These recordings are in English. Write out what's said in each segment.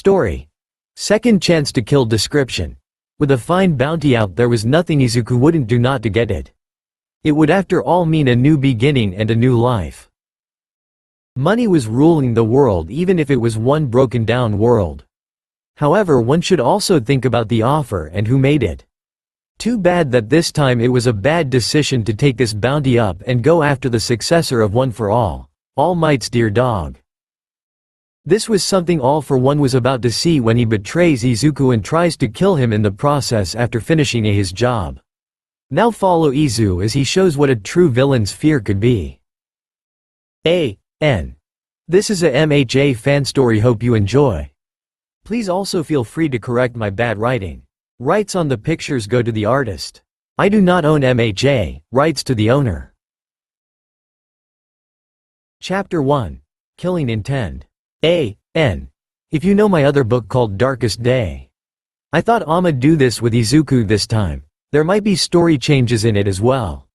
Story. Second chance to kill description. With a fine bounty out, there was nothing Izuku wouldn't do not to get it. It would after all mean a new beginning and a new life. Money was ruling the world even if it was one broken down world. However, one should also think about the offer and who made it. Too bad that this time it was a bad decision to take this bounty up and go after the successor of One for All Might's dear dog. This was something All for One was about to see when he betrays Izuku and tries to kill him in the process after finishing his job. Now follow Izu as he shows what a true villain's fear could be. N. This is a MHA fan story, hope you enjoy. Please also feel free to correct my bad writing. Rights on the pictures go to the artist. I do not own MHA, rights to the owner. Chapter 1. Killing Intent. N. If you know my other book called Darkest Day. I thought I'ma do this with Izuku this time. There might be story changes in it as well.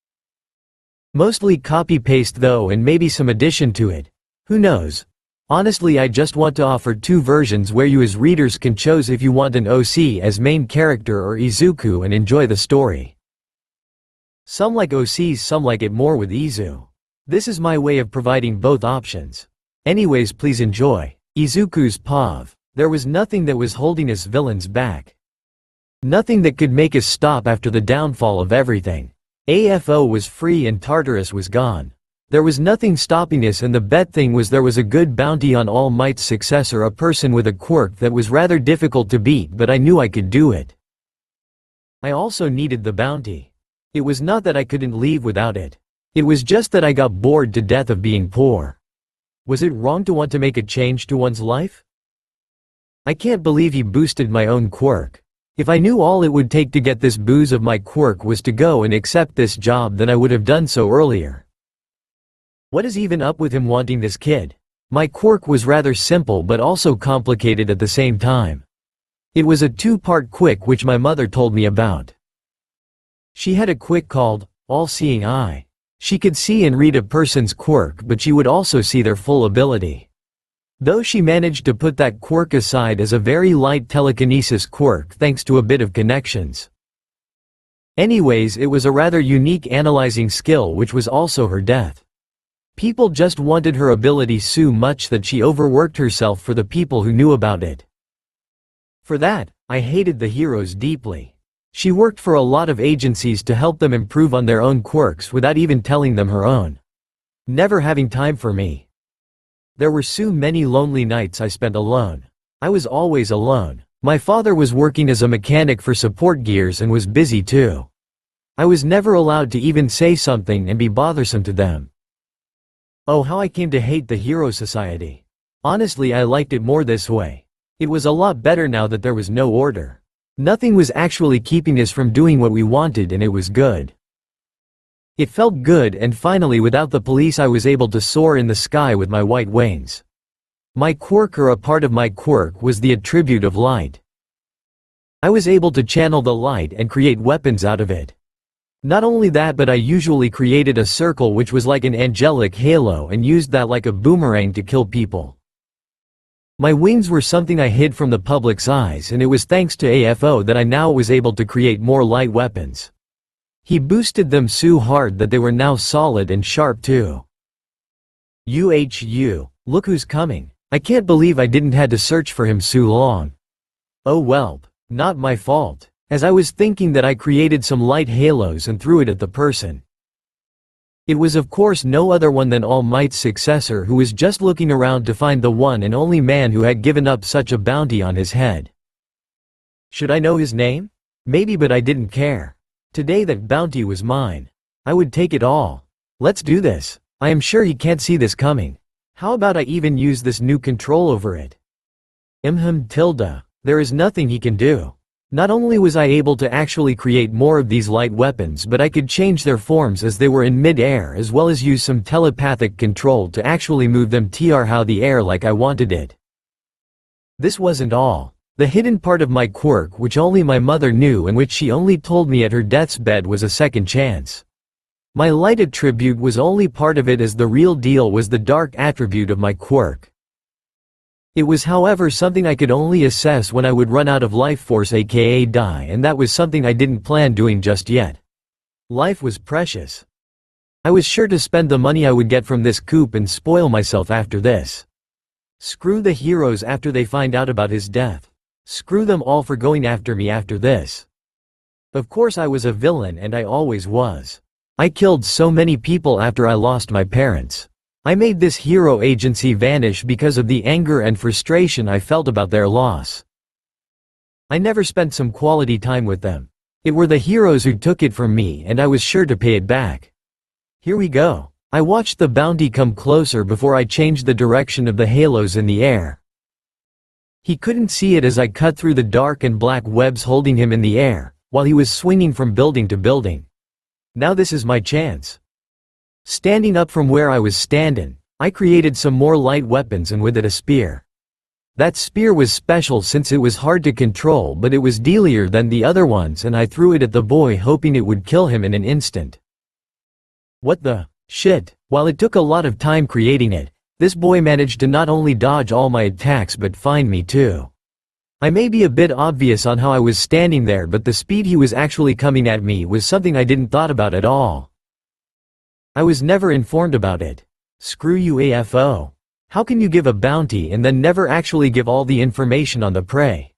Mostly copy-paste though, and maybe some addition to it. Who knows? Honestly, I just want to offer two versions where you as readers can choose if you want an OC as main character or Izuku and enjoy the story. Some like OCs, some like it more with Izu. This is my way of providing both options. Anyways, please enjoy. Izuku's POV. There was nothing that was holding us villains back. Nothing that could make us stop after the downfall of everything. AFO was free and Tartarus was gone. There was nothing stopping us, and the bet thing was there was a good bounty on All Might's successor, a person with a quirk that was rather difficult to beat, but I knew I could do it. I also needed the bounty. It was not that I couldn't leave without it. It was just that I got bored to death of being poor. Was it wrong to want to make a change to one's life? I can't believe he boosted my own quirk. If I knew all it would take to get this boost of my quirk was to go and accept this job, then I would have done so earlier. What is even up with him wanting this kid? My quirk was rather simple but also complicated at the same time. It was a two-part quirk which my mother told me about. She had a quirk called All-Seeing Eye. She could see and read a person's quirk, but she would also see their full ability. Though she managed to put that quirk aside as a very light telekinesis quirk thanks to a bit of connections. Anyways, it was a rather unique analyzing skill which was also her death. People just wanted her ability so much that she overworked herself for the people who knew about it. For that, I hated the heroes deeply. She worked for a lot of agencies to help them improve on their own quirks without even telling them her own. Never having time for me. There were so many lonely nights I spent alone. I was always alone. My father was working as a mechanic for support gears and was busy too. I was never allowed to even say something and be bothersome to them. Oh, how I came to hate the Hero Society. Honestly, I liked it more this way. It was a lot better now that there was no order. Nothing was actually keeping us from doing what we wanted, and it was good. It felt good, and finally without the police I was able to soar in the sky with my white wings. My quirk, or a part of my quirk, was the attribute of light. I was able to channel the light and create weapons out of it. Not only that, but I usually created a circle which was like an angelic halo and used that like a boomerang to kill people. My wings were something I hid from the public's eyes, and it was thanks to AFO that I now was able to create more light weapons. He boosted them so hard that they were now solid and sharp too. Look who's coming. I can't believe I didn't had to search for him so long. Oh welp, not my fault. As I was thinking that, I created some light halos and threw it at the person. It was of course no other one than All Might's successor, who was just looking around to find the one and only man who had given up such a bounty on his head. Should I know his name? Maybe, but I didn't care. Today that bounty was mine. I would take it all. Let's do this. I am sure he can't see this coming. How about I even use this new control over it? There is nothing he can do. Not only was I able to actually create more of these light weapons, but I could change their forms as they were in mid-air, as well as use some telepathic control to actually move them how the air like I wanted it. This wasn't all. The hidden part of my quirk, which only my mother knew and which she only told me at her death's bed, was a second chance. My light attribute was only part of it, as the real deal was the dark attribute of my quirk. It was however something I could only assess when I would run out of life force aka die, and that was something I didn't plan doing just yet. Life was precious. I was sure to spend the money I would get from this coup and spoil myself after this. Screw the heroes after they find out about his death. Screw them all for going after me after this. Of course I was a villain, and I always was. I killed so many people after I lost my parents. I made this hero agency vanish because of the anger and frustration I felt about their loss. I never spent some quality time with them. It were the heroes who took it from me, and I was sure to pay it back. Here we go. I watched the bounty come closer before I changed the direction of the halos in the air. He couldn't see it as I cut through the dark and black webs holding him in the air, while he was swinging from building to building. Now this is my chance. Standing up from where I was standing, I created some more light weapons and with it a spear. That spear was special since it was hard to control, but it was deadlier than the other ones, and I threw it at the boy hoping it would kill him in an instant. What the shit? While it took a lot of time creating it, this boy managed to not only dodge all my attacks but find me too. I may be a bit obvious on how I was standing there, but the speed he was actually coming at me was something I didn't thought about at all. I was never informed about it. Screw you AFO. How can you give a bounty and then never actually give all the information on the prey?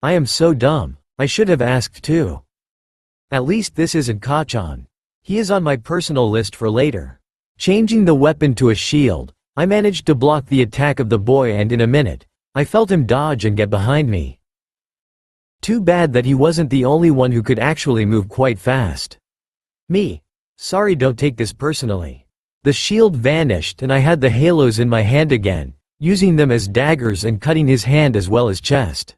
I am so dumb. I should have asked too. At least this isn't Kachan. He is on my personal list for later. Changing the weapon to a shield, I managed to block the attack of the boy, and in a minute, I felt him dodge and get behind me. Too bad that he wasn't the only one who could actually move quite fast. Me. Sorry, don't take this personally. The shield vanished and I had the halos in my hand again, using them as daggers and cutting his hand as well as chest.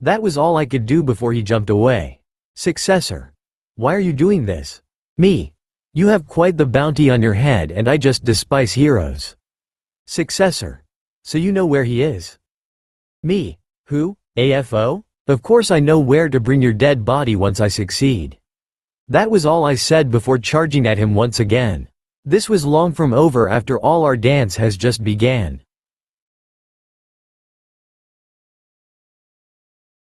That was all I could do before he jumped away. Successor. Why are you doing this? Me. You have quite the bounty on your head and I just despise heroes. Successor. So you know where he is? Me. Who? AFO? Of course I know where to bring your dead body once I succeed. That was all I said before charging at him once again. This was long from over after all our dance has just began.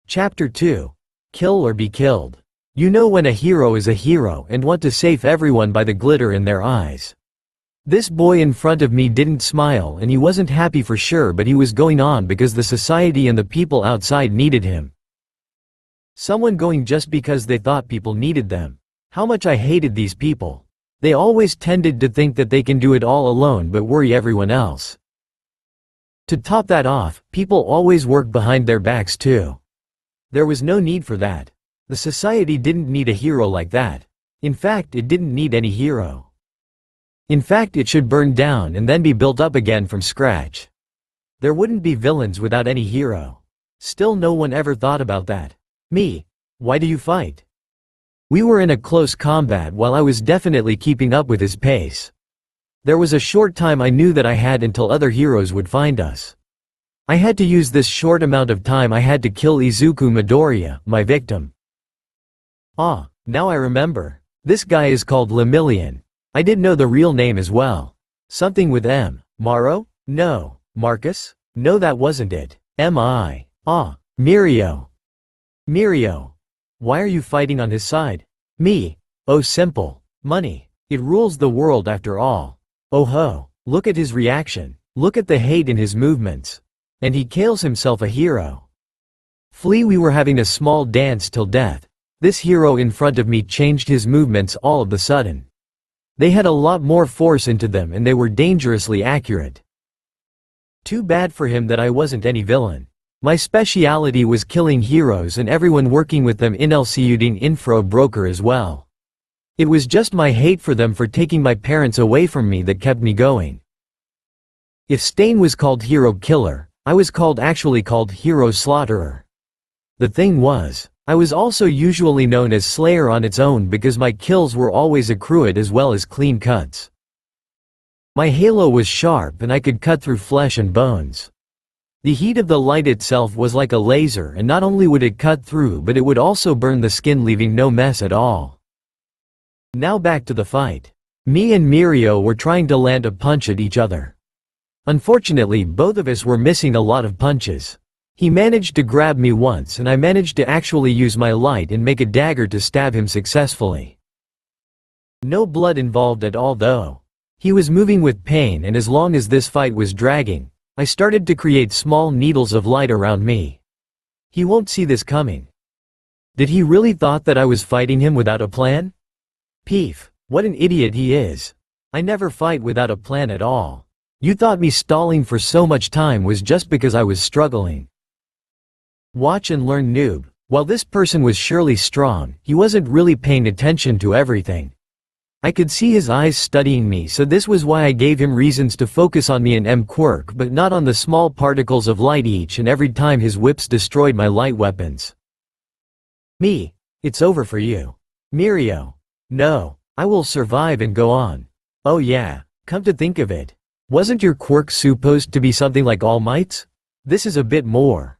Chapter 2. Kill or be killed. You know when a hero is a hero and want to save everyone by the glitter in their eyes. This boy in front of me didn't smile and he wasn't happy for sure, but he was going on because the society and the people outside needed him. Someone going just because they thought people needed them. How much I hated these people. They always tended to think that they can do it all alone but worry everyone else. To top that off, people always work behind their backs too. There was no need for that. The society didn't need a hero like that. In fact, it didn't need any hero. In fact, it should burn down and then be built up again from scratch. There wouldn't be villains without any hero. Still, no one ever thought about that. Me. Why do you fight? We were in a close combat while I was definitely keeping up with his pace. There was a short time I knew that I had until other heroes would find us. I had to use this short amount of time. I had to kill Izuku Midoriya, my victim. Ah, now I remember. This guy is called Lemillion. I did know the real name as well. Something with M. Maro? No. Marcus? No, that wasn't it. M.I. Ah, Mirio. Mirio. Why are you fighting on his side? Me. Oh, simple. Money. It rules the world after all. Oh ho. Look at his reaction. Look at the hate in his movements. And he calls himself a hero. Flee. We were having a small dance till death. This hero in front of me changed his movements all of the sudden. They had a lot more force into them and they were dangerously accurate. Too bad for him that I wasn't any villain. My speciality was killing heroes and everyone working with them, including info broker as well. It was just my hate for them for taking my parents away from me that kept me going. If Stain was called hero killer, I was actually called hero slaughterer. The thing was, I was also usually known as Slayer on its own because my kills were always accurate as well as clean cuts. My halo was sharp and I could cut through flesh and bones. The heat of the light itself was like a laser, and not only would it cut through but it would also burn the skin, leaving no mess at all. Now back to the fight. Me and Mirio were trying to land a punch at each other. Unfortunately, both of us were missing a lot of punches. He managed to grab me once and I managed to actually use my light and make a dagger to stab him successfully. No blood involved at all though. He was moving with pain, and as long as this fight was dragging, I started to create small needles of light around me. He won't see this coming. Did he really thought that I was fighting him without a plan? Peef, what an idiot he is. I never fight without a plan at all. You thought me stalling for so much time was just because I was struggling. Watch and learn, noob. While this person was surely strong, he wasn't really paying attention to everything. I could see his eyes studying me, so this was why I gave him reasons to focus on me and M quirk but not on the small particles of light each and every time his whips destroyed my light weapons. Me. It's over for you. Mirio. No. I will survive and go on. Oh yeah, come to think of it. Wasn't your quirk supposed to be something like All Might's? This is a bit more.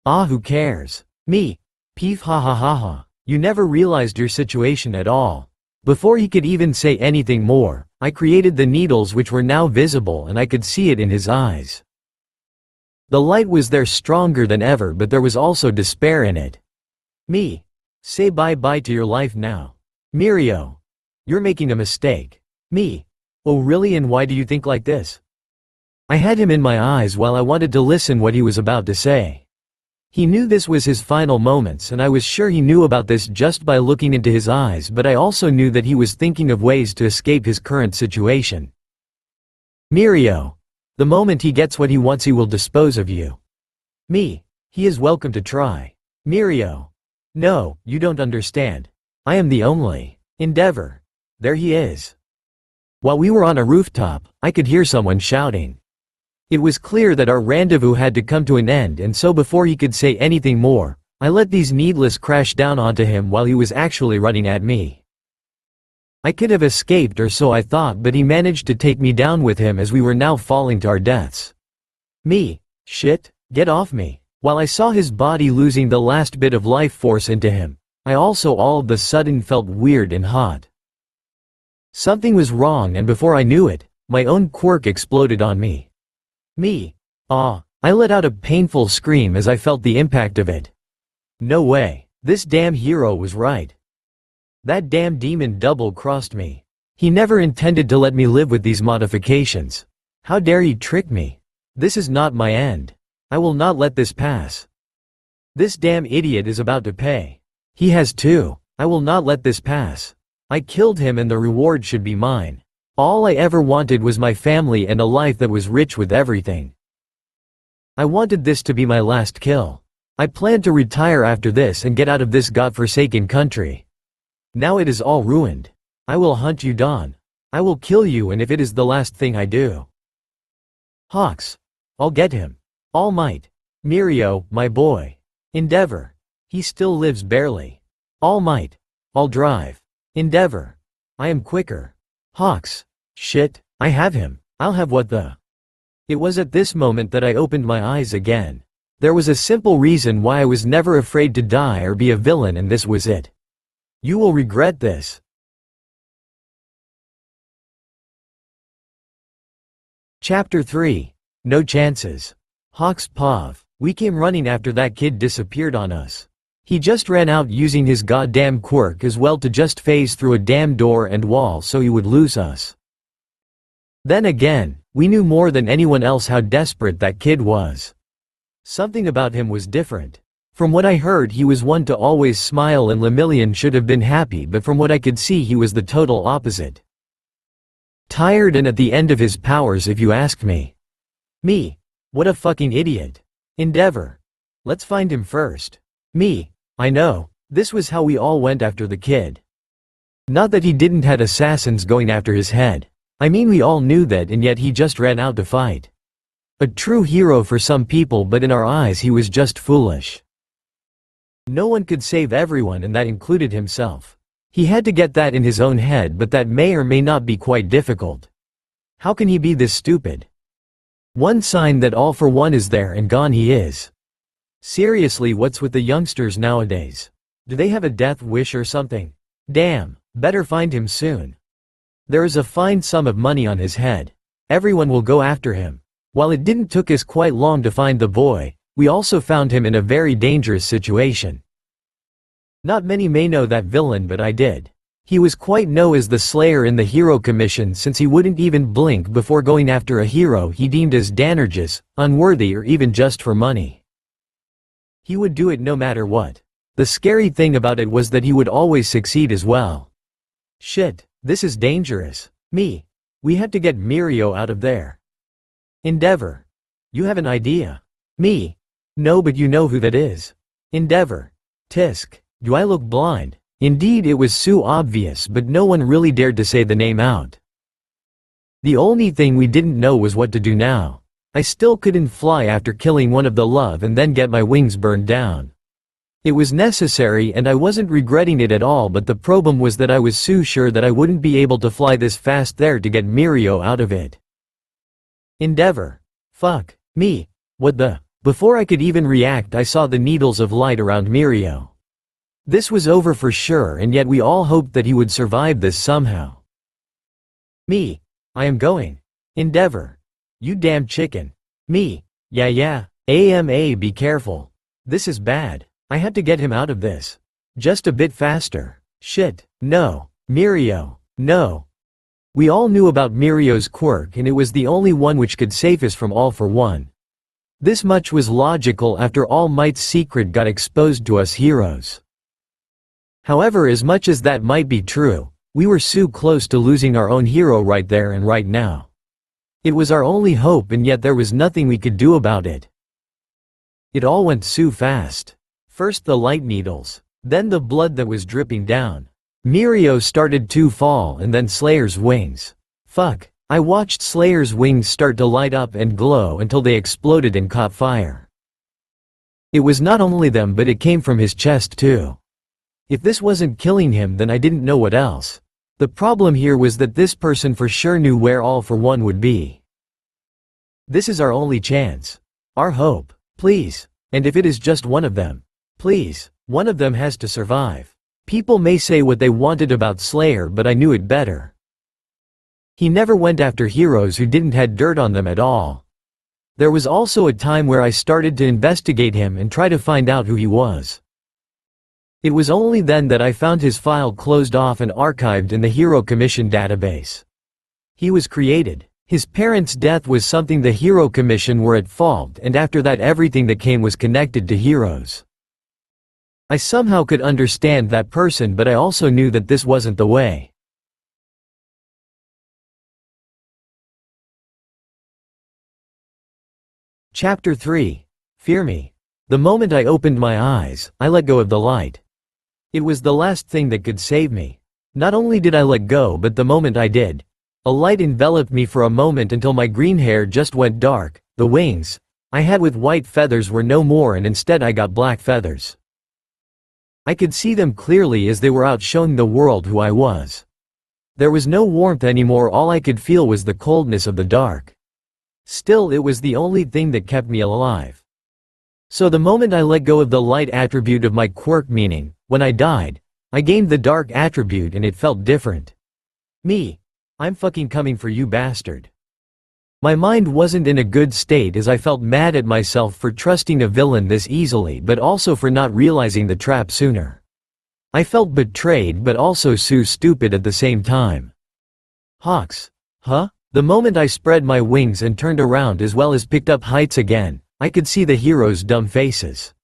Ah, who cares? Me. Peef, ha ha ha ha. You never realized your situation at all. Before he could even say anything more, I created the needles which were now visible and I could see it in his eyes. The light was there stronger than ever, but there was also despair in it. Me. Say bye-bye to your life now. Mirio. You're making a mistake. Me. Oh really, and why do you think like this? I had him in my eyes while I wanted to listen what he was about to say. He knew this was his final moments, and I was sure he knew about this just by looking into his eyes, but I also knew that he was thinking of ways to escape his current situation. Mirio. The moment he gets what he wants he will dispose of you. Me. He is welcome to try. Mirio. No, you don't understand. I am the only endeavor. There he is. While we were on a rooftop, I could hear someone shouting. It was clear that our rendezvous had to come to an end, and so before he could say anything more, I let these needless crash down onto him while he was actually running at me. I could have escaped or so I thought, but he managed to take me down with him as we were now falling to our deaths. Me. Shit, get off me. While I saw his body losing the last bit of life force into him, I also all of a sudden felt weird and hot. Something was wrong, and before I knew it, my own quirk exploded on me. Me. Ah, I let out a painful scream as I felt the impact of it. No way, this damn hero was right. That damn demon double-crossed me. He never intended to let me live with these modifications. How dare he trick me? This is not my end. I will not let this pass. This damn idiot is about to pay. He has too. I will not let this pass. I killed him and the reward should be mine. All I ever wanted was my family and a life that was rich with everything. I wanted this to be my last kill. I planned to retire after this and get out of this godforsaken country. Now it is all ruined. I will hunt you down. I will kill you, and if it is the last thing I do. Hawks. I'll get him. All Might. Mirio, my boy. Endeavor. He still lives barely. All Might. I'll drive. Endeavor. I am quicker. Hawks. Shit, I have him. I'll have what the. It was at this moment that I opened my eyes again. There was a simple reason why I was never afraid to die or be a villain, and this was it. You will regret this. Chapter 3. No chances. Hawks Pav. We came running after that kid disappeared on us. He just ran out using his goddamn quirk as well to just phase through a damn door and wall so he would lose us. Then again, we knew more than anyone else how desperate that kid was. Something about him was different. From what I heard, he was one to always smile, and Lemillion should have been happy, but from what I could see he was the total opposite. Tired and at the end of his powers if you ask me. Me. What a fucking idiot. Endeavor. Let's find him first. Me. I know. This was how we all went after the kid. Not that he didn't had assassins going after his head. I mean, we all knew that, and yet he just ran out to fight. A true hero for some people, but in our eyes he was just foolish. No one could save everyone, and that included himself. He had to get that in his own head, but that may or may not be quite difficult. How can he be this stupid? One sign that all for one is there and gone he is. Seriously, what's with the youngsters nowadays? Do they have a death wish or something? Damn, better find him soon. There is a fine sum of money on his head. Everyone will go after him. While it didn't took us quite long to find the boy, we also found him in a very dangerous situation. Not many may know that villain, but I did. He was quite known as the Slayer in the Hero Commission, since he wouldn't even blink before going after a hero he deemed as dangerous, unworthy, or even just for money. He would do it no matter what. The scary thing about it was that he would always succeed as well. Shit, this is dangerous. Me. We had to get Mirio out of there. Endeavor. You have an idea. Me. No, but you know who that is. Endeavor. Tisk. Do I look blind? Indeed, it was so obvious, but no one really dared to say the name out. The only thing we didn't know was what to do now. I still couldn't fly after killing one of the love and then get my wings burned down. It was necessary and I wasn't regretting it at all, but the problem was that I was so sure that I wouldn't be able to fly this fast there to get Mirio out of it. Endeavor. Fuck. Me. What the? Before I could even react, I saw the needles of light around Mirio. This was over for sure, and yet we all hoped that he would survive this somehow. Me. I am going. Endeavor. You damn chicken. Me. Yeah. AMA, be careful. This is bad. I had to get him out of this. Just a bit faster. Shit. No. Mirio. No. We all knew about Mirio's quirk, and it was the only one which could save us from All for One. This much was logical after All Might's secret got exposed to us heroes. However, as much as that might be true, we were so close to losing our own hero right there and right now. It was our only hope, and yet there was nothing we could do about it. It all went so fast. First the light needles, then the blood that was dripping down. Mirio started to fall, and then Slayer's wings. Fuck. I watched Slayer's wings start to light up and glow until they exploded and caught fire. It was not only them, but it came from his chest too. If this wasn't killing him, then I didn't know what else. The problem here was that this person for sure knew where All for One would be. This is our only chance. Our hope. Please. And if it is just one of them. Please. One of them has to survive. People may say what they wanted about Slayer, but I knew it better. He never went after heroes who didn't had dirt on them at all. There was also a time where I started to investigate him and try to find out who he was. It was only then that I found his file closed off and archived in the Hero Commission database. He was created. His parents' death was something the Hero Commission were at fault, and after that everything that came was connected to heroes. I somehow could understand that person, but I also knew that this wasn't the way. Chapter 3. Fear Me. The moment I opened my eyes, I let go of the light. It was the last thing that could save me. Not only did I let go, but the moment I did, a light enveloped me for a moment until my green hair just went dark. The wings I had with white feathers were no more, and instead I got black feathers. I could see them clearly as they were out showing the world who I was. There was no warmth anymore, all I could feel was the coldness of the dark. Still, it was the only thing that kept me alive. So the moment I let go of the light attribute of my quirk, meaning, when I died, I gained the dark attribute and it felt different. Me. I'm fucking coming for you, bastard. My mind wasn't in a good state as I felt mad at myself for trusting a villain this easily, but also for not realizing the trap sooner. I felt betrayed but also so stupid at the same time. Hawks. Huh? The moment I spread my wings and turned around as well as picked up heights again, I could see the heroes' dumb faces.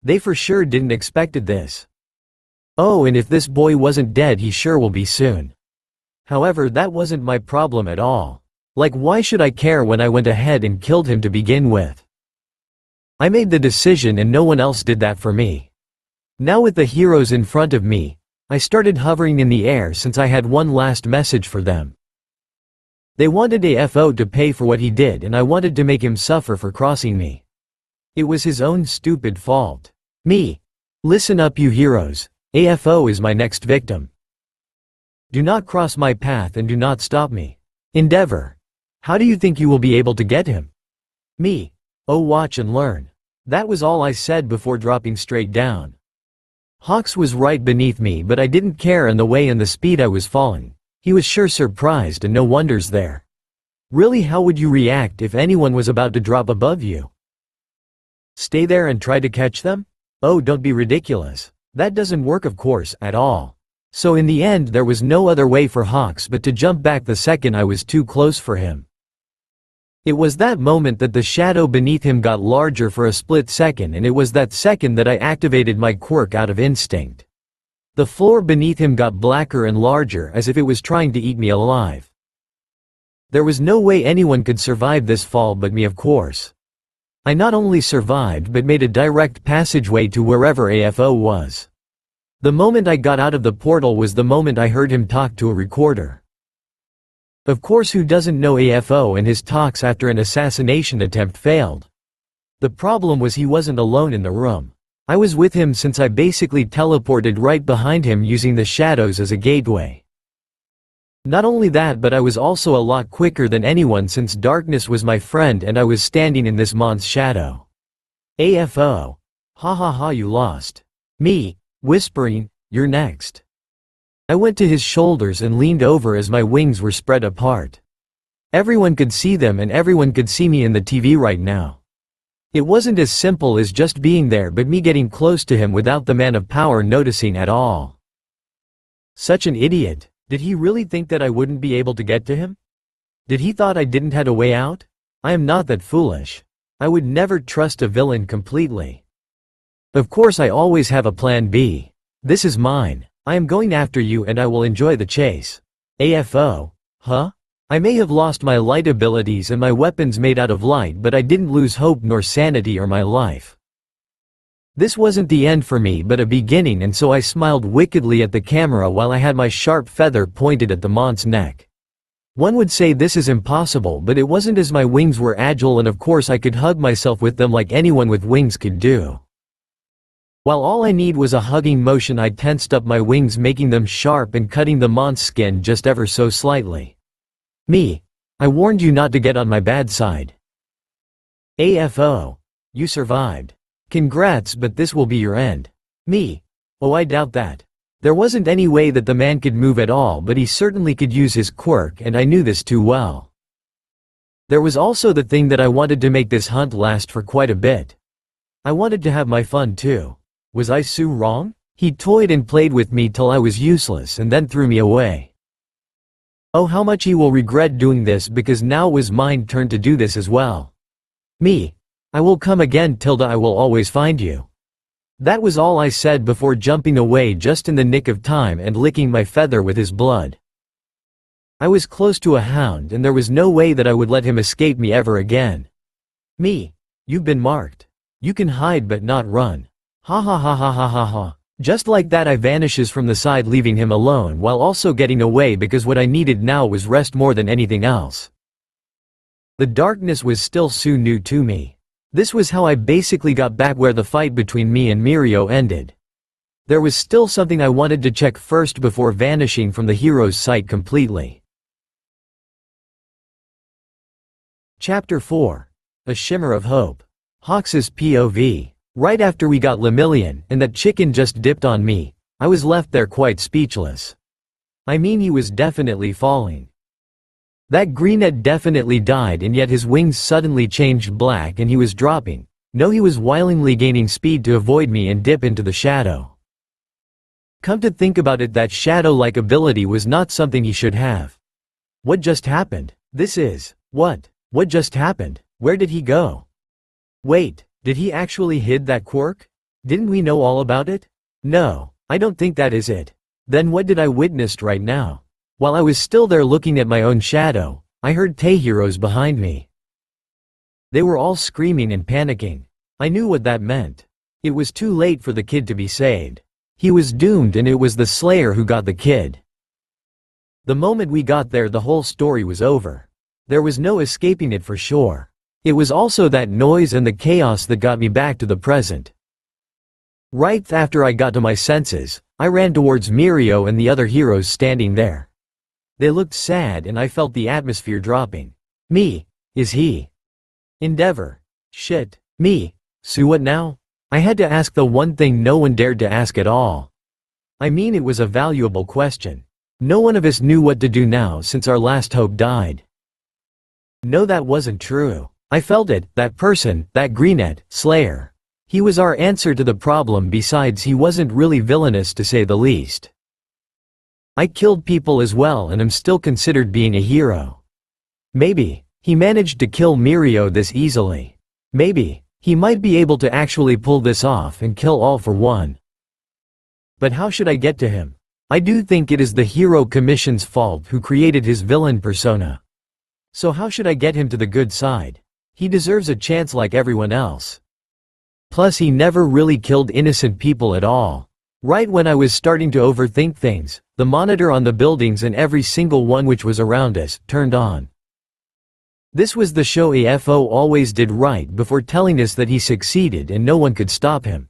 They for sure didn't expected this. Oh, and if this boy wasn't dead, he sure will be soon. However, that wasn't my problem at all. Like, why should I care when I went ahead and killed him to begin with? I made the decision and no one else did that for me. Now with the heroes in front of me, I started hovering in the air since I had one last message for them. They wanted AFO to pay for what he did, and I wanted to make him suffer for crossing me. It was his own stupid fault. Me. Listen up, you heroes. AFO is my next victim. Do not cross my path and do not stop me. Endeavor. How do you think you will be able to get him? Me. Oh, watch and learn. That was all I said before dropping straight down. Hawks was right beneath me, but I didn't care in the way and the speed I was falling. He was sure surprised, and no wonders there. Really, how would you react if anyone was about to drop above you? Stay there and try to catch them? Oh, don't be ridiculous. That doesn't work, of course, at all. So in the end there was no other way for Hawks but to jump back the second I was too close for him. It was that moment that the shadow beneath him got larger for a split second, and it was that second that I activated my quirk out of instinct. The floor beneath him got blacker and larger as if it was trying to eat me alive. There was no way anyone could survive this fall but me, of course. I not only survived but made a direct passageway to wherever AFO was. The moment I got out of the portal was the moment I heard him talk to a recorder. Of course, who doesn't know AFO and his talks after an assassination attempt failed? The problem was he wasn't alone in the room. I was with him since I basically teleported right behind him using the shadows as a gateway. Not only that, but I was also a lot quicker than anyone since darkness was my friend and I was standing in this mon's shadow. AFO. Ha ha ha, you lost. Me, whispering, you're next. I went to his shoulders and leaned over as my wings were spread apart. Everyone could see them and everyone could see me in the TV right now. It wasn't as simple as just being there but me getting close to him without the man of power noticing at all. Such an idiot. Did he really think that I wouldn't be able to get to him? Did he thought I didn't have a way out? I am not that foolish. I would never trust a villain completely. Of course I always have a plan B. This is mine. I am going after you and I will enjoy the chase. AFO. Huh? I may have lost my light abilities and my weapons made out of light, but I didn't lose hope nor sanity or my life. This wasn't the end for me but a beginning, and so I smiled wickedly at the camera while I had my sharp feather pointed at the mont's neck. One would say this is impossible, but it wasn't, as my wings were agile and of course I could hug myself with them like anyone with wings could do. While all I need was a hugging motion, I tensed up my wings, making them sharp and cutting the mont's skin just ever so slightly. Me. I warned you not to get on my bad side. AFO. You survived. Congrats, but this will be your end. Me. Oh, I doubt that. There wasn't any way that the man could move at all, but he certainly could use his quirk, and I knew this too well. There was also the thing that I wanted to make this hunt last for quite a bit. I wanted to have my fun too. Was I so wrong? He toyed and played with me till I was useless and then threw me away. Oh, how much he will regret doing this, because now it was mine turn to do this as well. Me. I will come again, Tilda, I will always find you. That was all I said before jumping away just in the nick of time and licking my feather with his blood. I was close to a hound and there was no way that I would let him escape me ever again. Me. You've been marked. You can hide but not run. Ha ha ha ha ha ha ha. Just like that I vanishes from the side, leaving him alone while also getting away, because what I needed now was rest more than anything else. The darkness was still so new to me. This was how I basically got back where the fight between me and Mirio ended. There was still something I wanted to check first before vanishing from the hero's sight completely. Chapter 4. A Shimmer of Hope. Hawks's POV. Right after we got Lemillion, and that chicken just dipped on me, I was left there quite speechless. I mean, he was definitely falling. That greenette definitely died, and yet his wings suddenly changed black and he was dropping. No, he was willingly gaining speed to avoid me and dip into the shadow. Come to think about it, that shadow-like ability was not something he should have. What just happened? What just happened? Where did he go? Wait. Did he actually hid that quirk? Didn't we know all about it? No, I don't think that is it. Then what did I witness right now? While I was still there looking at my own shadow, I heard heroes behind me. They were all screaming and panicking. I knew what that meant. It was too late for the kid to be saved. He was doomed, and it was the Slayer who got the kid. The moment we got there, the whole story was over. There was no escaping it for sure. It was also that noise and the chaos that got me back to the present. Right after I got to my senses, I ran towards Mirio and the other heroes standing there. They looked sad and I felt the atmosphere dropping. Me. Is he? Endeavor. Shit. Me. So what now? I had to ask the one thing no one dared to ask at all. I mean, it was a valuable question. No one of us knew what to do now since our last hope died. No, that wasn't true. I felt it, that person, that greenette, Slayer. He was our answer to the problem. Besides, he wasn't really villainous to say the least. I killed people as well and am still considered being a hero. Maybe he managed to kill Mirio this easily. Maybe he might be able to actually pull this off and kill all for one. But how should I get to him? I do think it is the Hero Commission's fault who created his villain persona. So how should I get him to the good side? He deserves a chance like everyone else. Plus, he never really killed innocent people at all. Right when I was starting to overthink things, the monitor on the buildings and every single one which was around us turned on. This was the show AFO always did right before telling us that he succeeded and no one could stop him.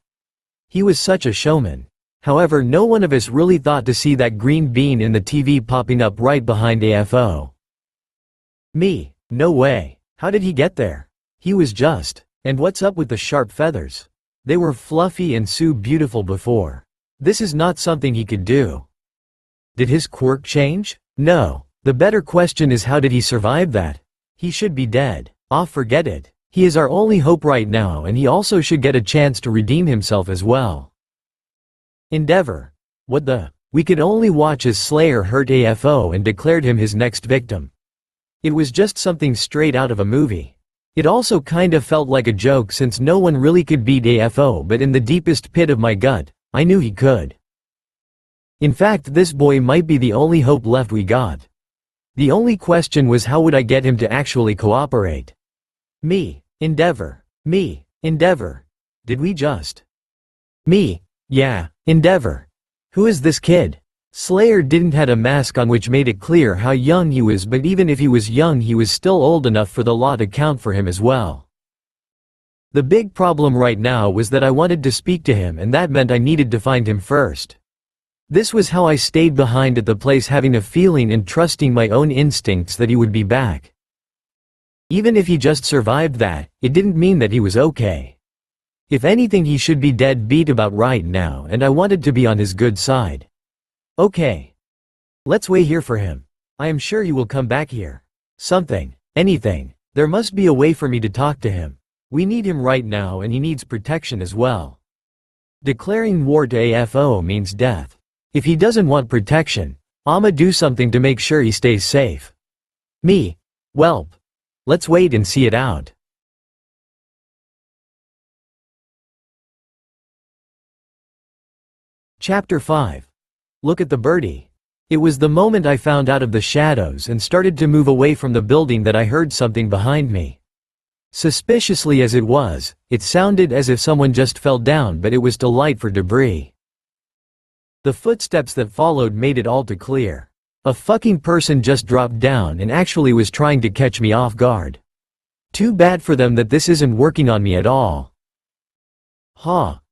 He was such a showman. However, no one of us really thought to see that green bean in the TV popping up right behind AFO. Me? No way. How did he get there? He was just. And what's up with the sharp feathers? They were fluffy and so beautiful before. This is not something he could do. Did his quirk change? No. The better question is, how did he survive that? He should be dead. Forget it. He is our only hope right now, and he also should get a chance to redeem himself as well. Endeavor. What the? We could only watch as Slayer hurt AFO and declared him his next victim. It was just something straight out of a movie. It also kinda felt like a joke since no one really could beat AFO, but in the deepest pit of my gut, I knew he could. In fact, this boy might be the only hope left we got. The only question was, how would I get him to actually cooperate? Me. Endeavor. Me. Endeavor. Did we just? Me. Yeah. Endeavor. Who is this kid? Slayer didn't had a mask on which made it clear how young he was, but even if he was young, he was still old enough for the law to count for him as well. The big problem right now was that I wanted to speak to him, and that meant I needed to find him first. This was how I stayed behind at the place, having a feeling and trusting my own instincts that he would be back. Even if he just survived that, it didn't mean that he was okay. If anything, he should be dead beat about right now, and I wanted to be on his good side. Okay. Let's wait here for him. I am sure he will come back here. Something. Anything. There must be a way for me to talk to him. We need him right now, and he needs protection as well. Declaring war to AFO means death. If he doesn't want protection, I'ma do something to make sure he stays safe. Me. Welp. Let's wait and see it out. Chapter 5. Look at the birdie. It was the moment I found out of the shadows and started to move away from the building that I heard something behind me. Suspiciously as it was, it sounded as if someone just fell down, but it was too light for debris. The footsteps that followed made it all too clear. A fucking person just dropped down and actually was trying to catch me off guard. Too bad for them that this isn't working on me at all.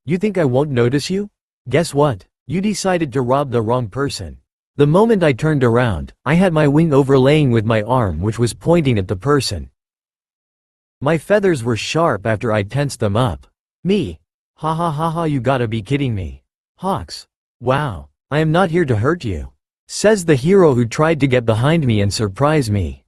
You think I won't notice you? Guess what? You decided to rob the wrong person. The moment I turned around, I had my wing overlaying with my arm, which was pointing at the person. My feathers were sharp after I tensed them up. Me. Ha ha ha ha, you gotta be kidding me. Hawks. Wow. I am not here to hurt you. Says the hero who tried to get behind me and surprise me.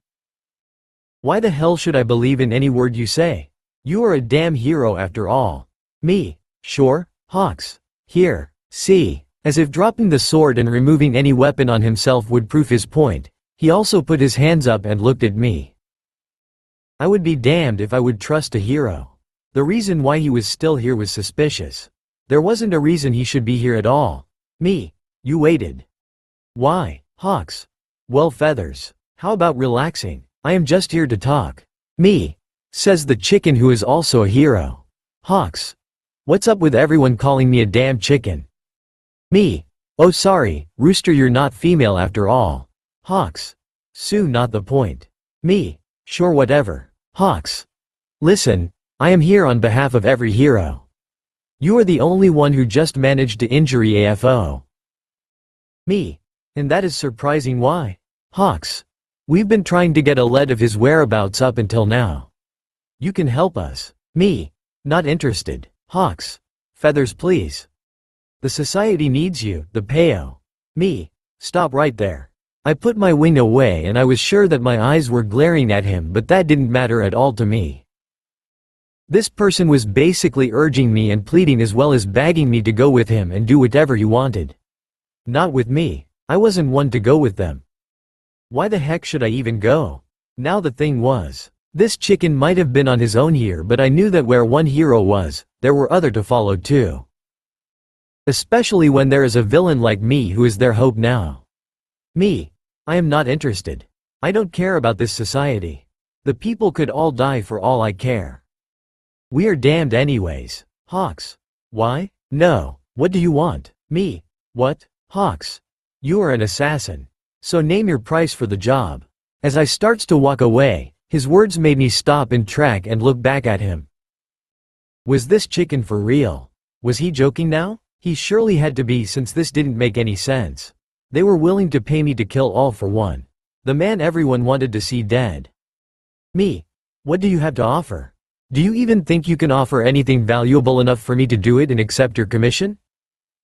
Why the hell should I believe in any word you say? You are a damn hero after all. Me. Sure. Hawks. Here. See. As if dropping the sword and removing any weapon on himself would prove his point, he also put his hands up and looked at me. I would be damned if I would trust a hero. The reason why he was still here was suspicious. There wasn't a reason he should be here at all. Me. You waited. Why? Hawks. Well, feathers. How about relaxing? I am just here to talk. Me. Says the chicken who is also a hero. Hawks. What's up with everyone calling me a damn chicken? Me. Oh sorry, Rooster, you're not female after all. Hawks. Sue, not the point. Me. Sure, whatever. Hawks. Listen, I am here on behalf of every hero. You are the only one who just managed to injure AFO. Me. And that is surprising. Why? Hawks. We've been trying to get a lead of his whereabouts up until now. You can help us. Me. Not interested. Hawks. Feathers, please. The society needs you, the Peo. Me. Stop right there. I put my wing away and I was sure that my eyes were glaring at him, but that didn't matter at all to me. This person was basically urging me and pleading as well as begging me to go with him and do whatever he wanted. Not with me. I wasn't one to go with them. Why the heck should I even go? Now the thing was, this chicken might have been on his own here, but I knew that where one hero was, there were other to follow too. Especially when there is a villain like me who is their hope now. Me. I am not interested. I don't care about this society. The people could all die for all I care. We are damned anyways. Hawks. Why? No. What do you want? Me. What? Hawks. You are an assassin. So name your price for the job. As I starts to walk away, his words made me stop in track and look back at him. Was this chicken for real? Was he joking now? He surely had to be, since this didn't make any sense. They were willing to pay me to kill all for one. The man everyone wanted to see dead. Me. What do you have to offer? Do you even think you can offer anything valuable enough for me to do it and accept your commission?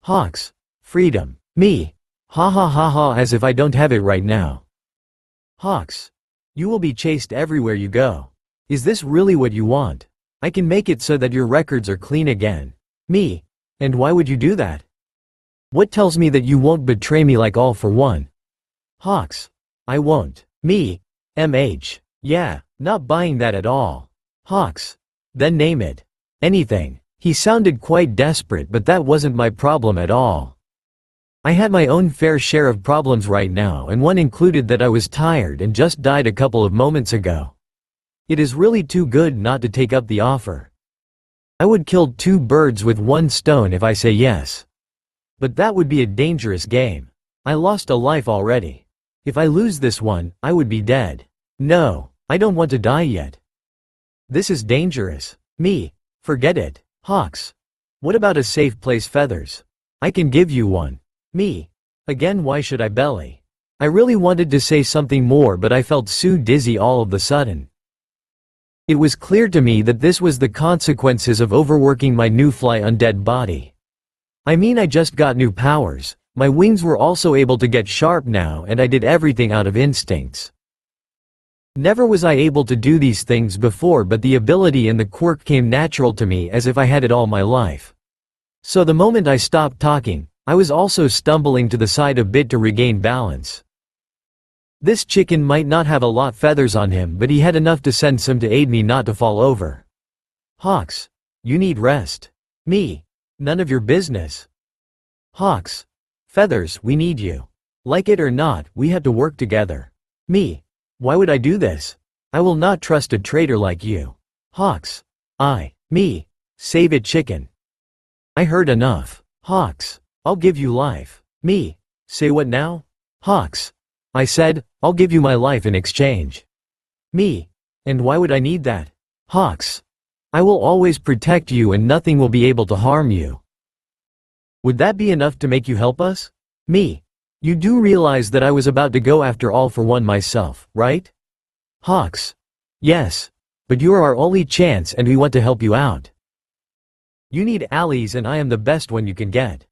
Hawks. Freedom. Me. Ha ha ha ha, as if I don't have it right now. Hawks. You will be chased everywhere you go. Is this really what you want? I can make it so that your records are clean again. Me. And why would you do that? What tells me that you won't betray me like all for one? Hawks. I won't. Me. MH. Yeah, not buying that at all. Hawks. Then name it. Anything. He sounded quite desperate, but that wasn't my problem at all. I had my own fair share of problems right now, and one included that I was tired and just died a couple of moments ago. It is really too good not to take up the offer. I would kill 2 birds with 1 stone if I say yes. But that would be a dangerous game. I lost a life already. If I lose this one, I would be dead. No, I don't want to die yet. This is dangerous. Me. Forget it. Hawks. What about a safe place? Feathers. I can give you one. Me. Again, why should I belly? I really wanted to say something more, but I felt so dizzy all of a sudden. It was clear to me that this was the consequences of overworking my new fly undead body. I mean, I just got new powers, my wings were also able to get sharp now, and I did everything out of instincts. Never was I able to do these things before, but the ability and the quirk came natural to me as if I had it all my life. So the moment I stopped talking, I was also stumbling to the side a bit to regain balance. This chicken might not have a lot feathers on him, but he had enough to send some to aid me not to fall over. Hawks. You need rest. Me. None of your business. Hawks. Feathers, we need you. Like it or not, we have to work together. Me. Why would I do this? I will not trust a traitor like you. Hawks. Me. Save it, chicken. I heard enough. Hawks. I'll give you life. Me. Say what now? Hawks. I said, I'll give you my life in exchange. Me. And why would I need that? Hawks. I will always protect you and nothing will be able to harm you. Would that be enough to make you help us? Me. You do realize that I was about to go after all for one myself, right? Hawks. Yes. But you are our only chance and we want to help you out. You need allies and I am the best one you can get.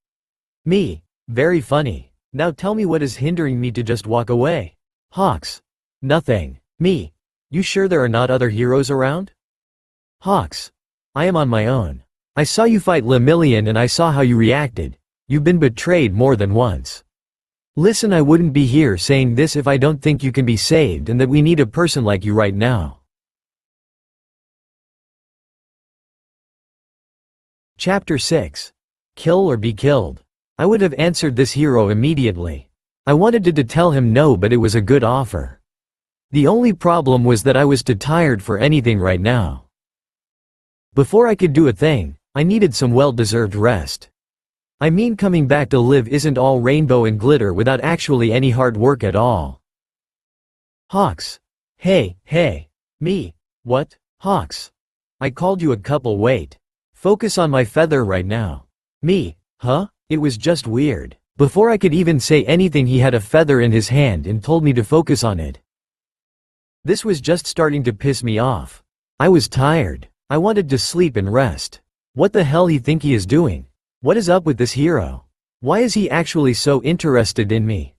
Me. Very funny. Now tell me what is hindering me to just walk away. Hawks. Nothing. Me. You sure there are not other heroes around? Hawks. I am on my own. I saw you fight Lemillion and I saw how you reacted. You've been betrayed more than once. Listen, I wouldn't be here saying this if I don't think you can be saved and that we need a person like you right now. Chapter 6. Kill or be killed. I would have answered this hero immediately. I wanted to tell him no, but it was a good offer. The only problem was that I was too tired for anything right now. Before I could do a thing, I needed some well-deserved rest. I mean, coming back to live isn't all rainbow and glitter without actually any hard work at all. Hawks. Hey. Me. What? Hawks. I called you a couple. Wait. Focus on my feather right now. Me. Huh? It was just weird. Before I could even say anything, he had a feather in his hand and told me to focus on it. This was just starting to piss me off. I was tired. I wanted to sleep and rest. What the hell he think he is doing? What is up with this hero? Why is he actually so interested in me?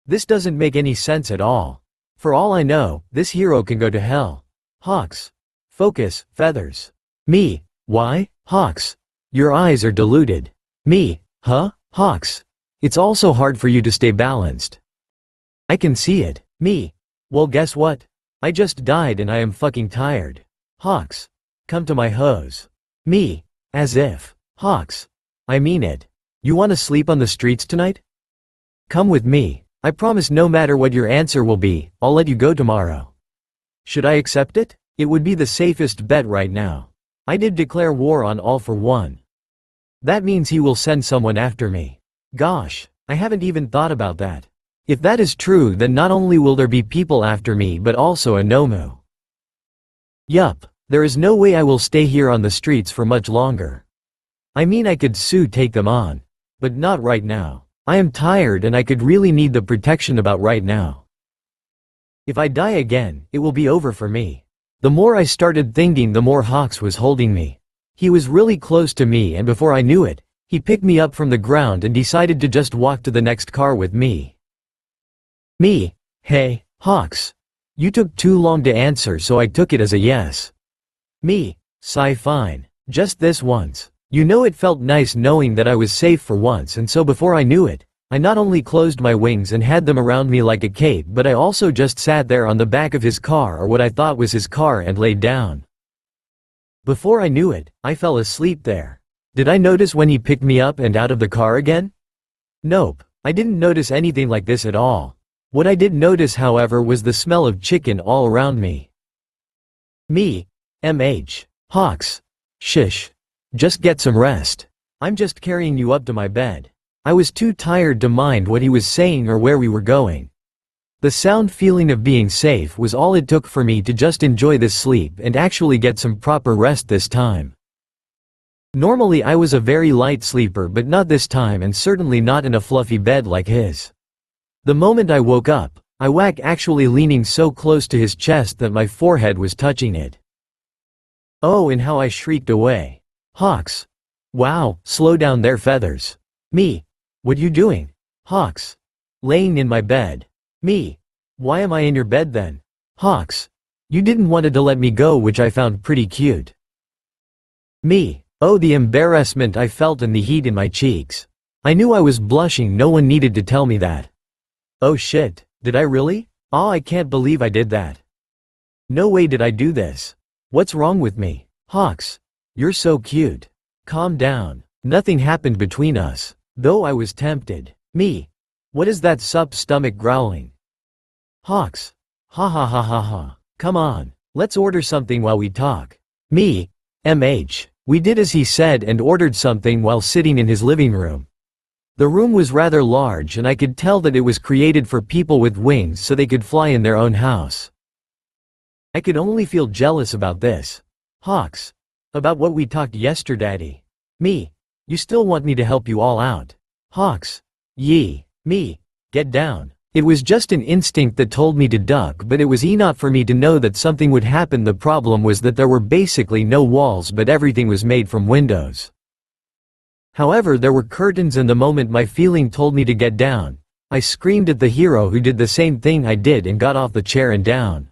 This doesn't make any sense at all. For all I know, this hero can go to hell. Hawks. Focus, feathers. Me. Why? Hawks. Your eyes are deluded. Me. Huh? Hawks. It's also hard for you to stay balanced. I can see it. Me. Well, guess what? I just died and I am fucking tired. Hawks. Come to my hose. Me. As if. Hawks. I mean it. You want to sleep on the streets tonight? Come with me. I promise no matter what your answer will be, I'll let you go tomorrow. Should I accept it? It would be the safest bet right now. I did declare war on all for one. That means he will send someone after me. Gosh, I haven't even thought about that. If that is true, then not only will there be people after me but also a Nomu. Yup, there is no way I will stay here on the streets for much longer. I mean I could take them on. But not right now. I am tired and I could really need the protection about right now. If I die again, it will be over for me. The more I started thinking, the more Hawks was holding me. He was really close to me, and before I knew it, he picked me up from the ground and decided to just walk to the next car with me. Me. Hey, Hawks. You took too long to answer, so I took it as a yes. Me. Sigh, fine. Just this once. You know, it felt nice knowing that I was safe for once, and so before I knew it, I not only closed my wings and had them around me like a cape, but I also just sat there on the back of his car, or what I thought was his car, and laid down. Before I knew it, I fell asleep there. Did I notice when he picked me up and out of the car again? Nope, I didn't notice anything like this at all. What I did notice, however, was the smell of chicken all around me. Me. MH. Hawks. Shish. Just get some rest. I'm just carrying you up to my bed. I was too tired to mind what he was saying or where we were going. The sound feeling of being safe was all it took for me to just enjoy this sleep and actually get some proper rest this time. Normally I was a very light sleeper, but not this time, and certainly not in a fluffy bed like his. The moment I woke up, I was actually leaning so close to his chest that my forehead was touching it. Oh, and how I shrieked away. Hawks. Wow, slow down there, feathers. Me. What you doing? Hawks. Laying in my bed. Me. Why am I in your bed then? Hawks. You didn't want to let me go, which I found pretty cute. Me. Oh, the embarrassment I felt and the heat in my cheeks. I knew I was blushing, no one needed to tell me that. Oh shit, did I really? Oh, I can't believe I did that. No way did I do this. What's wrong with me? Hawks. You're so cute. Calm down. Nothing happened between us. Though I was tempted. Me. What is that stomach growling? Hawks. Ha ha ha ha ha. Come on. Let's order something while we talk. Me. MH. We did as he said and ordered something while sitting in his living room. The room was rather large, and I could tell that it was created for people with wings so they could fly in their own house. I could only feel jealous about this. Hawks. About what we talked yesterday. Me. You still want me to help you all out. Hawks. Yee. Me. Get down. It was just an instinct that told me to duck, but it was enough for me to know that something would happen. The problem was that there were basically no walls, but everything was made from windows. However, there were curtains, and the moment my feeling told me to get down, I screamed at the hero, who did the same thing I did and got off the chair and down.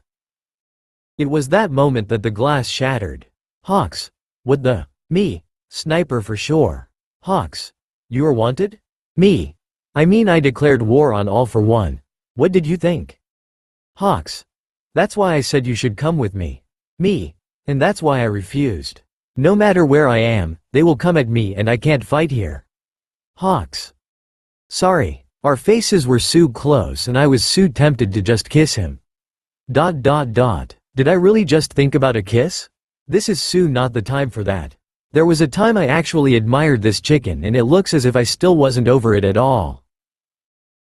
It was that moment that the glass shattered. Hawks. What the? Me. Sniper for sure. Hawks. You are wanted? Me. I mean, I declared war on all for one. What did you think? Hawks. That's why I said you should come with me. Me. And that's why I refused. No matter where I am, they will come at me and I can't fight here. Hawks. Sorry. Our faces were so close and I was so tempted to just kiss him. Did I really just think about a kiss? This is so not the time for that. There was a time I actually admired this chicken, and it looks as if I still wasn't over it at all.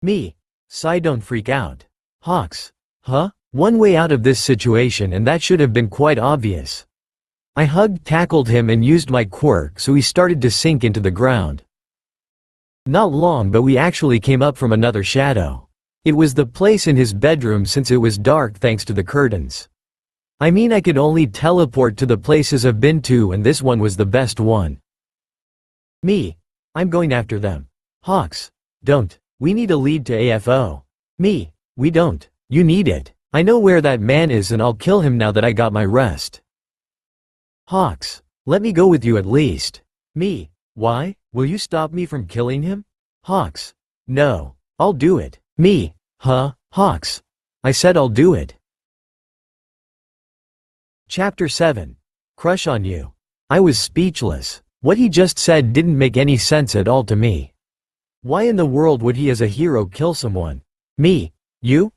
Me. Sigh, don't freak out. Hawks. Huh? One way out of this situation, and that should have been quite obvious. I tackled him and used my quirk so he started to sink into the ground. Not long, but we actually came up from another shadow. It was the place in his bedroom, since it was dark thanks to the curtains. I mean, I could only teleport to the places I've been to, and this one was the best one. Me. I'm going after them. Hawks. Don't. We need a lead to AFO. Me. We don't. You need it. I know where that man is and I'll kill him now that I got my rest. Hawks. Let me go with you at least. Me. Why? Will you stop me from killing him? Hawks. No. I'll do it. Me. Huh? Hawks. I said I'll do it. Chapter 7. Crush on you. I was speechless. What he just said didn't make any sense at all to me. Why in the world would he as a hero kill someone? Me. You?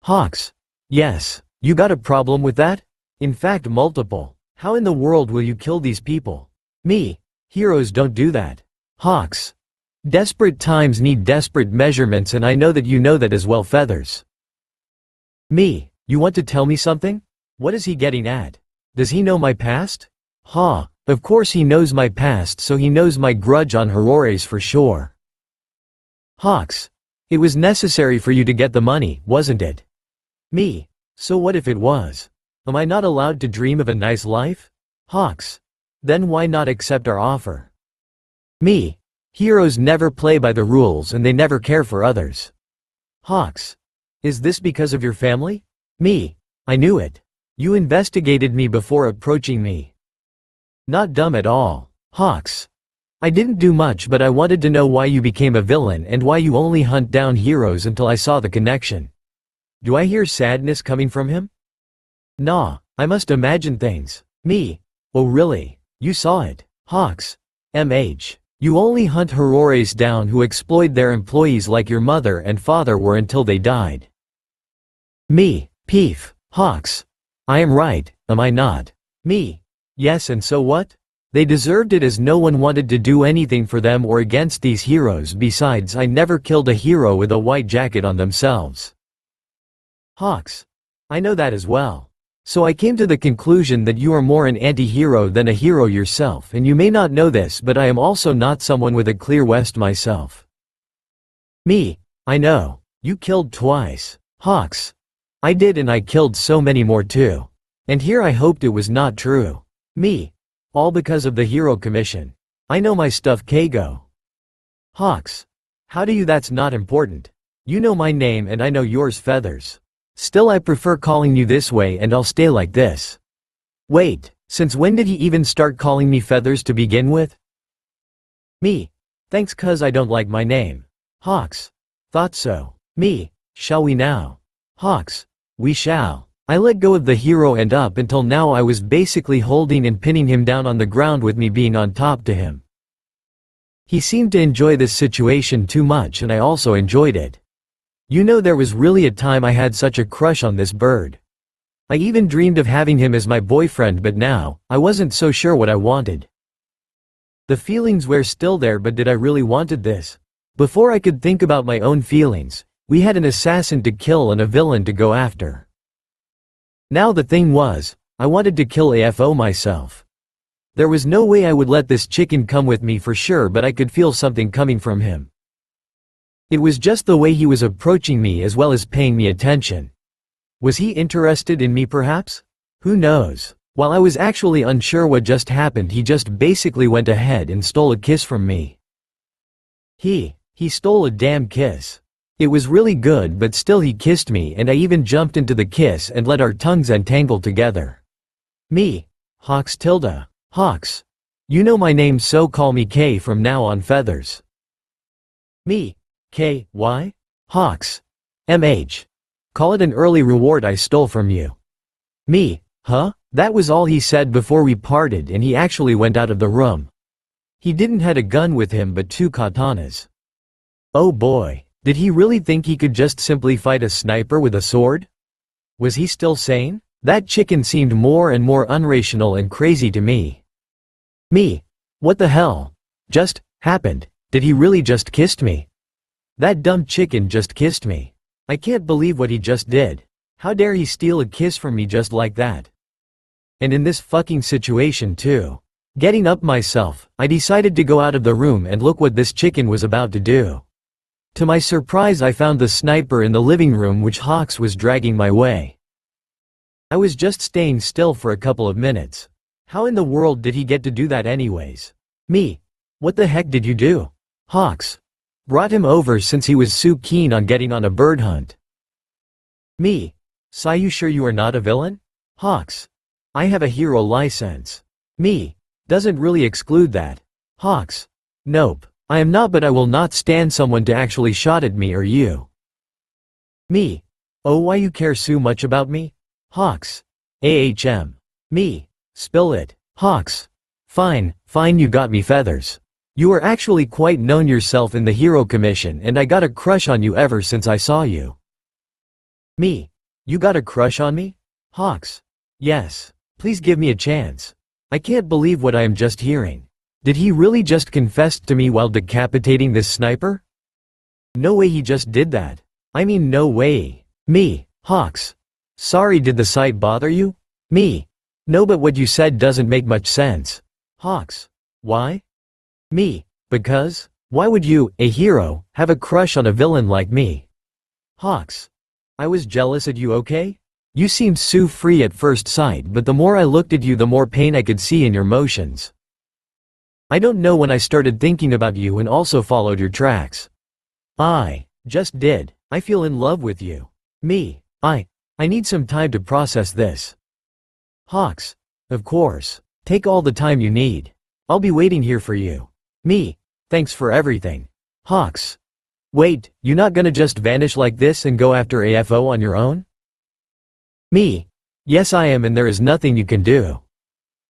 Hawks. Yes. You got a problem with that? In fact, multiple. How in the world will you kill these people? Me. Heroes don't do that. Hawks. Desperate times need desperate measurements and I know that you know that as well, Feathers. Me. You want to tell me something? What is he getting at? Does he know my past? Ha. Of course he knows my past, so he knows my grudge on Hirores for sure. Hawks. It was necessary for you to get the money, wasn't it? Me. So what if it was? Am I not allowed to dream of a nice life? Hawks. Then why not accept our offer? Me. Heroes never play by the rules and they never care for others. Hawks. Is this because of your family? Me. I knew it. You investigated me before approaching me. Not dumb at all. Hawks. I didn't do much, but I wanted to know why you became a villain and why you only hunt down heroes until I saw the connection. Do I hear sadness coming from him? Nah, I must imagine things. Me. Oh really? You saw it. Hawks. MH. You only hunt Hirores down who exploit their employees like your mother and father were until they died. Me. Peef. Hawks. I am right, am I not? Me. Yes, and so what? They deserved it as no one wanted to do anything for them or against these heroes. Besides, I never killed a hero with a white jacket on themselves. Hawks. I know that as well. So I came to the conclusion that you are more an anti-hero than a hero yourself, and you may not know this, but I am also not someone with a clear west myself. Me. I know. You killed twice. Hawks. I did, and I killed so many more too. And here I hoped it was not true. Me. All because of the hero commission. I know my stuff, Kago. Hawks. How do you? That's not important. You know my name and I know yours, Feathers. Still, I prefer calling you this way and I'll stay like this. Wait, since when did he even start calling me Feathers to begin with? Me. Thanks, cuz I don't like my name. Hawks. Thought so. Me. Shall we now? Hawks. We shall. I let go of the hero and up until now I was basically holding and pinning him down on the ground with me being on top to him. He seemed to enjoy this situation too much and I also enjoyed it. You know, there was really a time I had such a crush on this bird. I even dreamed of having him as my boyfriend, but now, I wasn't so sure what I wanted. The feelings were still there, but did I really wanted this? Before I could think about my own feelings, we had an assassin to kill and a villain to go after. Now the thing was, I wanted to kill AFO myself. There was no way I would let this chicken come with me for sure, but I could feel something coming from him. It was just the way he was approaching me as well as paying me attention. Was he interested in me perhaps? Who knows? While I was actually unsure what just happened, he just basically went ahead and stole a kiss from me. He stole a damn kiss. It was really good, but still he kissed me and I even jumped into the kiss and let our tongues entangle together. Me. Hawks tilde. Hawks. You know my name, so call me K from now on, Feathers. Me. K, Y? Hawks. MH. Call it an early reward I stole from you. Me. Huh? That was all he said before we parted, and he actually went out of the room. He didn't had a gun with him but 2 katanas. Oh boy, did he really think he could just simply fight a sniper with a sword? Was he still sane? That chicken seemed more and more unrational and crazy to me. Me. What the hell? Just happened? Did he really just kissed me? That dumb chicken just kissed me. I can't believe what he just did. How dare he steal a kiss from me just like that? And in this fucking situation too. Getting up myself, I decided to go out of the room and look what this chicken was about to do. To my surprise, I found the sniper in the living room, which Hawks was dragging my way. I was just staying still for a couple of minutes. How in the world did he get to do that anyways? Me. What the heck did you do? Hawks. Brought him over since he was so keen on getting on a bird hunt. Me. Sai, you sure you are not a villain? Hawks. I have a hero license. Me. Doesn't really exclude that. Hawks. Nope. I am not, but I will not stand someone to actually shot at me or you. Me. Oh, why you care so much about me? Hawks. AHM. Me. Spill it. Hawks. Fine, you got me feathers. You are actually quite known yourself in the hero commission and I got a crush on you ever since I saw you. Me. You got a crush on me? Hawks. Yes. Please give me a chance. I can't believe what I am just hearing. Did he really just confess to me while decapitating this sniper? No way he just did that. I mean no way. Me. Hawks. Sorry, did the sight bother you? Me. No, but what you said doesn't make much sense. Hawks. Why? Me. Because? Why would you, a hero, have a crush on a villain like me? Hawks. I was jealous at you, okay? You seemed so free at first sight, but the more I looked at you the more pain I could see in your motions. I don't know when I started thinking about you and also followed your tracks. I just did. I feel in love with you. Me. I need some time to process this. Hawks. Of course. Take all the time you need. I'll be waiting here for you. Me. Thanks for everything. Hawks. Wait, you not gonna just vanish like this and go after AFO on your own? Me. Yes I am, and there is nothing you can do.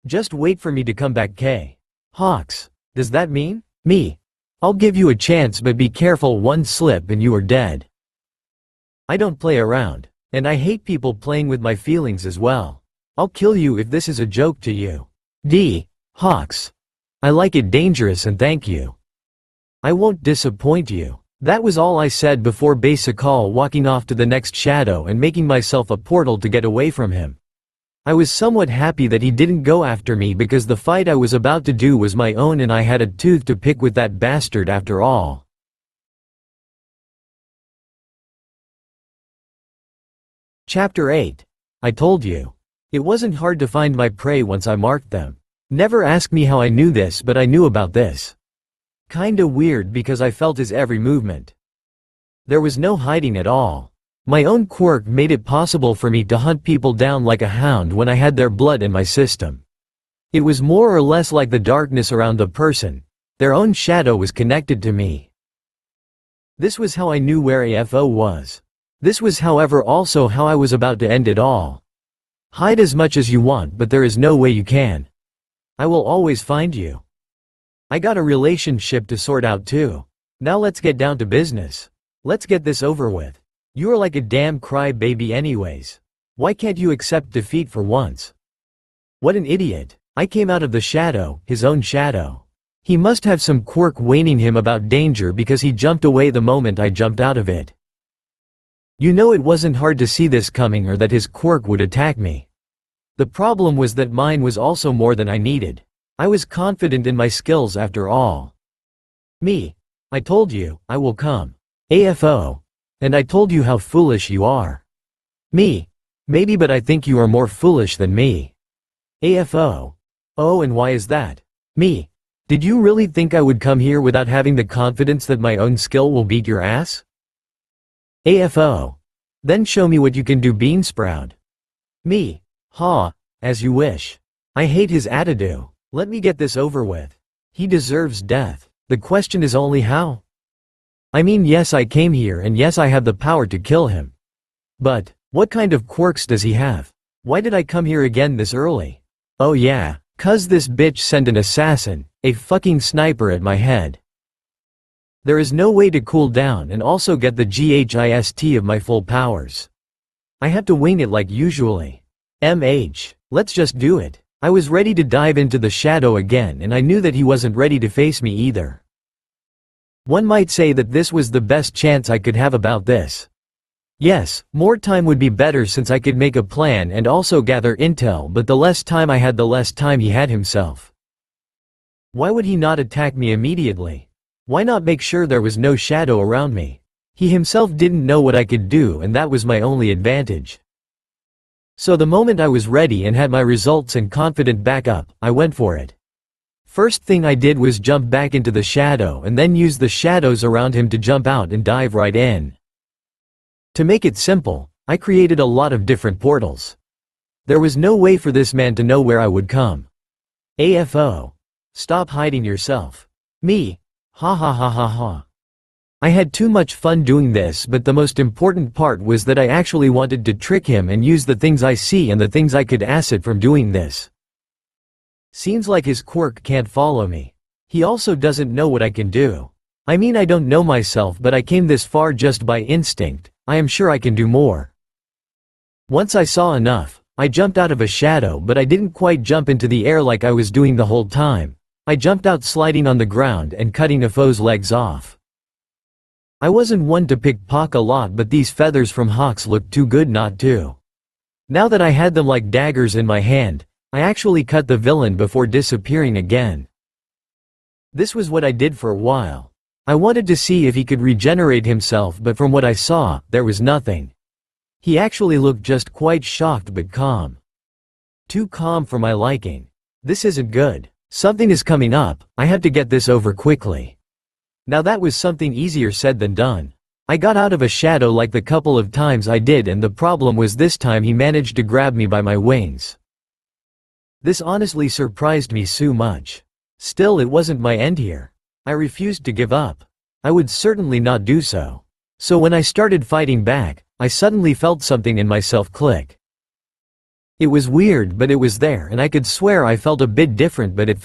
Just wait for me to come back. K. Hawks. Does that mean? Me. I'll give you a chance, but be careful, one slip and you are dead. I don't play around. And I hate people playing with my feelings as well. I'll kill you if this is a joke to you. D. Hawks. I like it dangerous and thank you. I won't disappoint you. That was all I said before basically walking off to the next shadow and making myself a portal to get away from him. I was somewhat happy that he didn't go after me because the fight I was about to do was my own and I had a tooth to pick with that bastard after all. Chapter 8. I told you. It wasn't hard to find my prey once I marked them. Never ask me how I knew this, but I knew about this. Kinda weird because I felt his every movement. There was no hiding at all. My own quirk made it possible for me to hunt people down like a hound when I had their blood in my system. It was more or less like the darkness around a person. Their own shadow was connected to me. This was how I knew where AFO was. This was, however, also how I was about to end it all. Hide as much as you want, but there is no way you can. I will always find you. I got a relationship to sort out too. Now let's get down to business. Let's get this over with. You are like a damn crybaby anyways. Why can't you accept defeat for once? What an idiot. I came out of the shadow, his own shadow. He must have some quirk warning him about danger because he jumped away the moment I jumped out of it. You know, it wasn't hard to see this coming or that his quirk would attack me. The problem was that mine was also more than I needed. I was confident in my skills after all. Me. I told you, I will come. AFO. And I told you how foolish you are. Me. Maybe, but I think you are more foolish than me. AFO. Oh, and why is that? Me. Did you really think I would come here without having the confidence that my own skill will beat your ass? AFO. Then show me what you can do, Beansprout. Me. Ha. As you wish. I hate his attitude. Let me get this over with. He deserves death. The question is only how. I mean, yes, I came here and yes, I have the power to kill him. But, what kind of quirks does he have? Why did I come here again this early? Oh yeah, 'cause this bitch sent an assassin, a fucking sniper at my head. There is no way to cool down and also get the gist of my full powers. I have to wing it like usually. Let's just do it. I was ready to dive into the shadow again and I knew that he wasn't ready to face me either. One might say that this was the best chance I could have about this. Yes, more time would be better since I could make a plan and also gather intel, but the less time I had, the less time he had himself. Why would he not attack me immediately? Why not make sure there was no shadow around me? He himself didn't know what I could do, and that was my only advantage. So the moment I was ready and had my results and confident backup, I went for it. First thing I did was jump back into the shadow and then use the shadows around him to jump out and dive right in. To make it simple, I created a lot of different portals. There was no way for this man to know where I would come. AFO. Stop hiding yourself. Me. Ha ha ha ha ha. I had too much fun doing this, but the most important part was that I actually wanted to trick him and use the things I see and the things I could asset from doing this. Seems like his quirk can't follow me. He also doesn't know what I can do. I mean, I don't know myself, but I came this far just by instinct. I am sure I can do more. Once I saw enough, I jumped out of a shadow, but I didn't quite jump into the air like I was doing the whole time. I jumped out sliding on the ground and cutting a foe's legs off. I wasn't one to pickpocket a lot, but these feathers from hawks looked too good not to. Now that I had them like daggers in my hand, I actually cut the villain before disappearing again. This was what I did for a while. I wanted to see if he could regenerate himself, but from what I saw, there was nothing. He actually looked just quite shocked but calm. Too calm for my liking. This isn't good. Something is coming up, I have to get this over quickly. Now that was something easier said than done. I got out of a shadow like the couple of times I did, and the problem was this time he managed to grab me by my wings. This honestly surprised me so much. Still, it wasn't my end here. I refused to give up. I would certainly not do so. So when I started fighting back, I suddenly felt something in myself click. It was weird, but it was there, and I could swear I felt a bit different, but it